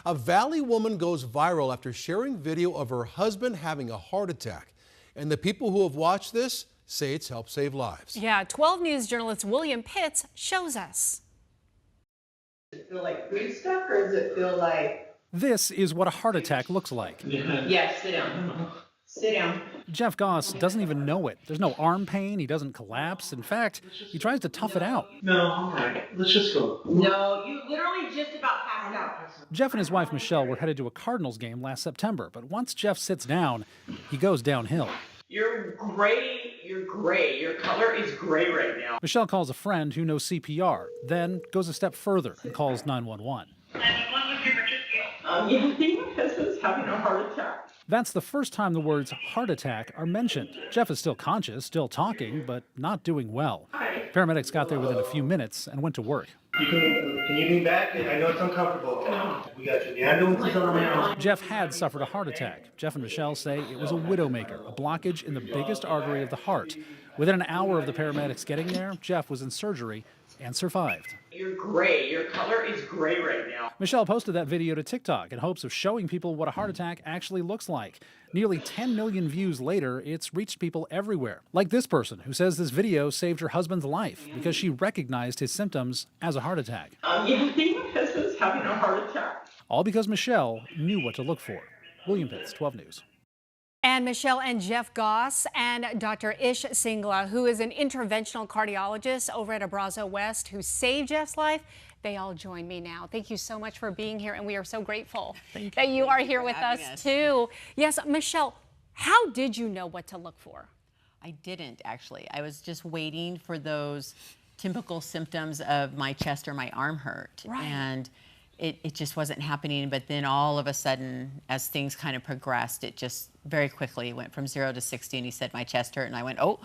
A Valley woman goes viral after sharing video of her husband having a heart attack. And the people who have watched this say it's helped save lives. Yeah, 12 News journalist William Pitts shows us. Does it feel like food stuff, or does it feel like... This is what a heart attack looks like. Yes, sit down. Sit down. Jeff Goss doesn't even know it. There's no arm pain. He doesn't collapse. In fact, he tries to tough it out. No, all right. Let's just go. No, you literally just about passed out. Jeff and his wife, Michelle, were headed to a Cardinals game last September. But once Jeff sits down, he goes downhill. You're gray. You're gray. Your color is gray right now. Michelle calls a friend who knows CPR, then goes a step further and calls 911. 911 with your emergency. Yeah, I think my husband's having a heart attack. That's the first time the words heart attack are mentioned. Jeff is still conscious, still talking, but not doing well. Hi. Paramedics got there within a few minutes and went to work. Can you lean back? I know it's uncomfortable. We got you. The ambulance is on the way. Jeff had suffered a heart attack. Jeff and Michelle say it was a widowmaker, a blockage in the biggest artery of the heart. Within an hour of the paramedics getting there, Jeff was in surgery and survived. You're gray. Your color is gray right now. Michelle posted that video to TikTok in hopes of showing people what a heart attack actually looks like. Nearly 10 million views later, it's reached people everywhere. Like this person who says this video saved her husband's life because she recognized his symptoms as a heart attack. Yeah, I think my husband's having a heart attack. All because Michelle knew what to look for. William Pitts, 12 News. And Michelle and Jeff Goss and Dr. Ish Singla, who is an interventional cardiologist over at Abrazo West, who saved Jeff's life, they all join me now. Thank you so much for being here, and we are so grateful that you are here with us too. Yes, Michelle, how did you know what to look for? I didn't, actually. I was just waiting for those typical symptoms of my chest or my arm hurt. Right. And it just wasn't happening. But then all of a sudden, as things kind of progressed, it just very quickly went from 0 to 60. And he said my chest hurt, and I went, oh,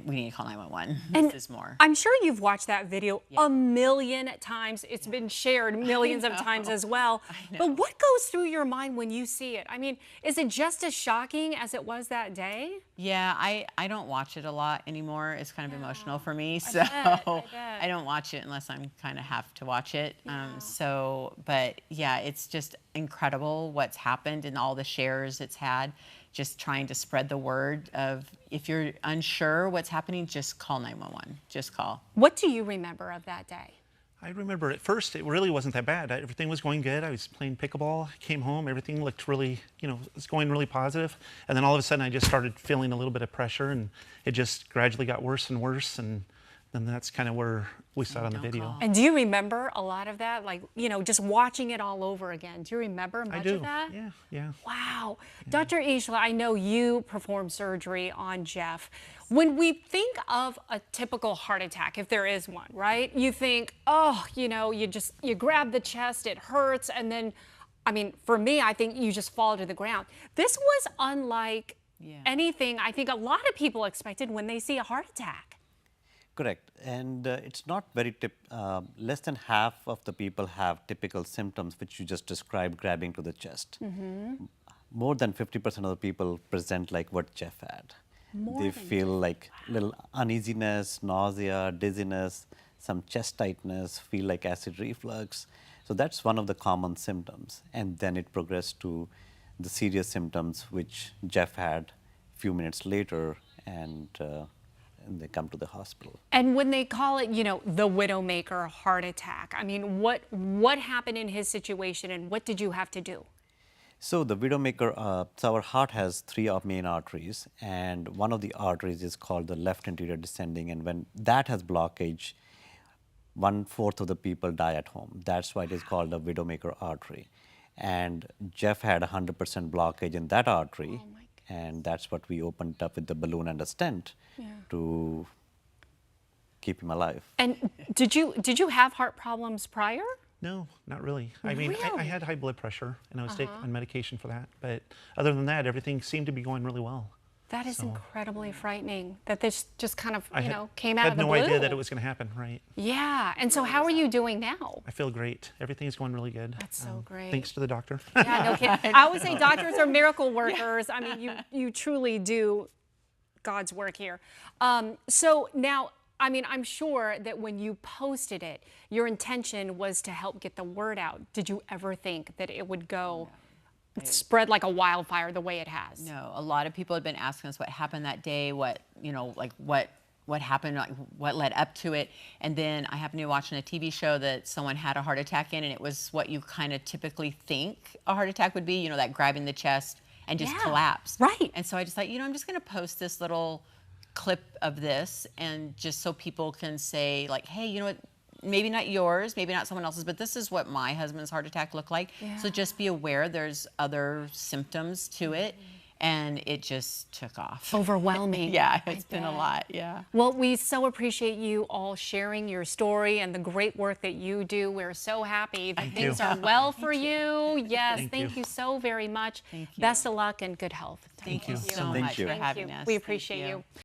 we need to call 911. And this is more. I'm sure you've watched that video a million times. It's been shared millions of times as well. But what goes through your mind when you see it? I mean, is it just as shocking as it was that day? Yeah, I don't watch it a lot anymore. It's kind of emotional for me, so I don't watch it unless I'm kind of have to watch it. But yeah, it's just incredible what's happened and all the shares it's had. Just trying to spread the word of, if you're unsure what's happening, just call 911. Just call. What do you remember of that day? I remember at first it really wasn't that bad. Everything was going good. I was playing pickleball, came home, everything looked really, it was going really positive. And then all of a sudden I just started feeling a little bit of pressure, and it just gradually got worse and worse. And then that's kind of where we saw it on the video. And do you remember a lot of that? Like, just watching it all over again. Do you remember much of that? Yeah. Wow. Yeah. Dr. Ishla, I know you performed surgery on Jeff. When we think of a typical heart attack, if there is one, right? You think, oh, you grab the chest, it hurts, and then, I mean, for me, I think you just fall to the ground. This was unlike anything I think a lot of people expected when they see a heart attack. Correct, and it's not very less than half of the people have typical symptoms which you just described, grabbing to the chest. More than 50% of the people present like what Jeff had. They feel like little uneasiness, nausea, dizziness, some chest tightness, feel like acid reflux. So that's one of the common symptoms, and then it progressed to the serious symptoms which Jeff had a few minutes later, and they come to the hospital. And when they call it, the widowmaker heart attack, I mean, what happened in his situation, and what did you have to do? So the widowmaker, so our heart has 3 main arteries, and one of the arteries is called the left anterior descending, and when that has blockage, 1/4 of the people die at home. That's why it is called the widowmaker artery. And Jeff had 100% blockage in that artery. And that's what we opened up with the balloon and a stent to keep him alive. And did you have heart problems prior? No, not really. I mean, I had high blood pressure, and I was taking on medication for that. But other than that, everything seemed to be going really well. That is incredibly frightening that this just kind of, came out of the blue. I had no idea that it was going to happen, right? Yeah. And so how are you doing now? I feel great. Everything is going really good. That's so great. Thanks to the doctor. Yeah, no kidding. I always say doctors are miracle workers. I mean, you truly do God's work here. So now, I mean, I'm sure that when you posted it, your intention was to help get the word out. Did you ever think that it would go spread like a wildfire the way it has? No, a lot of people had been asking us what happened that day, what, you know, like what happened, like what led up to it. And then I happened to be watching a TV show that someone had a heart attack in, and it was what you kind of typically think a heart attack would be, you know, that grabbing the chest and just collapse. Right. And so I just thought, you know, I'm just going to post this little clip of this, and just so people can say like, hey, you know what, maybe not yours, maybe not someone else's, but this is what my husband's heart attack looked like. So just be aware there's other symptoms to it. And it just took off. Overwhelming. Yeah, it's been a lot, yeah. Well, we so appreciate you all sharing your story and the great work that you do. We're so happy that things are well for you. Yes, thank you so very much. Thank you. Best of luck and good health. Thank you so Thank much you. for having us. We Thank appreciate you.